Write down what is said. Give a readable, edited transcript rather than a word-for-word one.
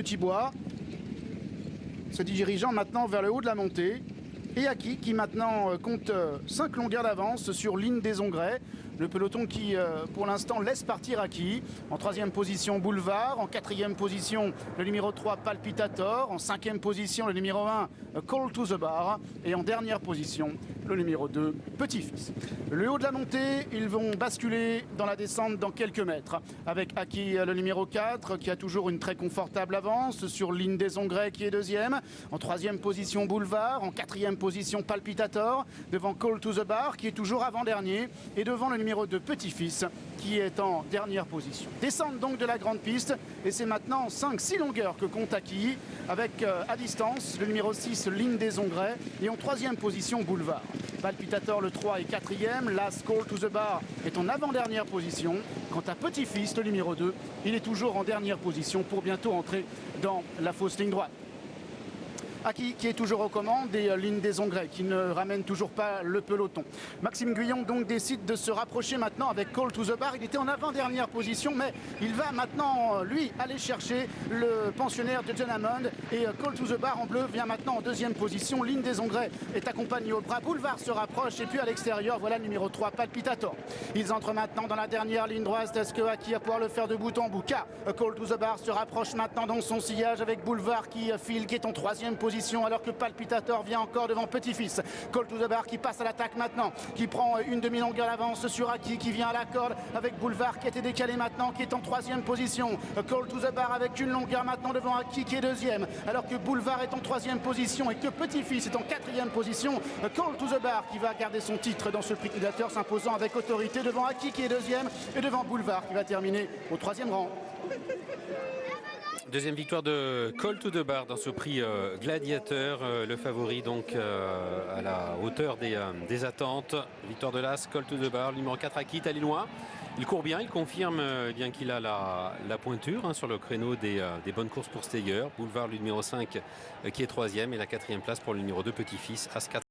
Petit Bois, se dirigeant maintenant vers le haut de la montée. Et Aki qui maintenant compte 5 longueurs d'avance sur Ligne des Ongrets. Le peloton qui pour l'instant laisse partir Aki. En 3e position Boulevard, en 4e position le numéro 3 Palpitator, en 5e position le numéro 1 Call to the Bar et en dernière position le numéro 2 Petit-Fils. Le haut de la montée, ils vont basculer dans la descente dans quelques mètres avec Aki le numéro 4 qui a toujours une très confortable avance sur Ligne des Ongrets qui est 2e. En 3e position Boulevard, en 4e position Palpitator, devant Call to the Bar qui est toujours avant-dernier et devant le numéro 2 Petit-Fils qui est en dernière position. Descente donc de la grande piste et c'est maintenant 5-6 longueurs que compte Aki avec à distance le numéro 6 Ligne des Ongrets et en 3e position Boulevard. Palpitator le 3 et 4e, Last Call to the Bar est en avant-dernière position. Quant à Petit-Fils, le numéro 2, il est toujours en dernière position pour bientôt entrer dans la fausse ligne droite. Aki qui est toujours aux commandes des Lignes des Ongrets, qui ne ramène toujours pas le peloton. Maxime Guyon donc décide de se rapprocher maintenant avec Call to the Bar. Il était en avant-dernière position, mais il va maintenant, lui, aller chercher le pensionnaire de John Hammond. Et Call to the Bar en bleu vient maintenant en 2e position. Ligne des Ongrets est accompagné au bras. Boulevard se rapproche et puis à l'extérieur, voilà le numéro 3, Palpitator. Ils entrent maintenant dans la dernière ligne droite. Est-ce que Aki va pouvoir le faire de bout en bout? Car Call to the Bar se rapproche maintenant dans son sillage avec Boulevard qui file, qui est en 3e position. Alors que Palpitator vient encore devant Petit-Fils. Call to the Bar qui passe à l'attaque maintenant, qui prend une demi-longueur d'avance sur Aki, qui vient à la corde avec Boulevard qui a été décalé maintenant, qui est en 3e position. Call to the Bar avec une longueur maintenant devant Aki qui est 2e, alors que Boulevard est en 3e position et que Petit-Fils est en 4e position. Call to the Bar qui va garder son titre dans ce prix Prédateur, s'imposant avec autorité devant Aki qui est 2e et devant Boulevard qui va terminer au 3e rang. Deuxième victoire de Call to the Bar dans ce prix Gladiateur, le favori donc à la hauteur des attentes. Victoire de l'As, Call to the Bar, le numéro 4 Aki, allé loin. Il court bien, il confirme bien qu'il a la pointure sur le créneau des bonnes courses pour Steger. Boulevard, le numéro 5 qui est 3e et la 4e place pour le numéro 2 Petit-Fils, As 4.